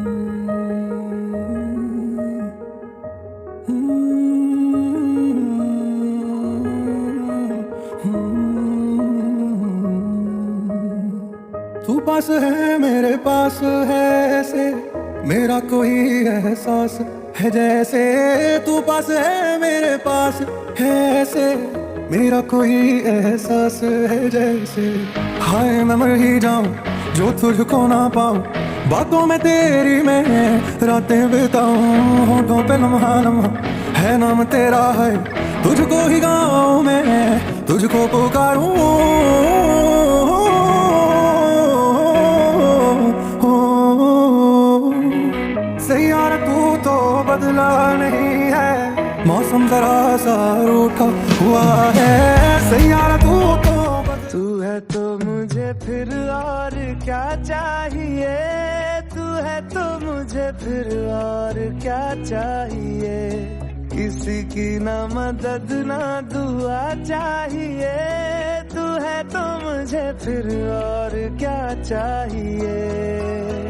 तू पास है मेरे पास है ऐसे मेरा कोई एहसास है जैसे तू पास है मेरे पास है ऐसे मेरा कोई एहसास है जैसे हाय मैं मर ही जाऊं जो तुझको ना पाऊं बातों में तेरी मैं रातें बिताऊं होठों पे लम्हा लम्हा है नाम तेरा है तुझको ही गाऊं मैं तुझको पुकारूं यार तू तो बदला नहीं है मौसम जरा सा रूठा हुआ है सैयारा तू तू है तो मुझे फिर और क्या चाहिए तू है तो मुझे फिर और क्या चाहिए किसी की ना मदद ना दुआ चाहिए तू है तो मुझे फिर और क्या चाहिए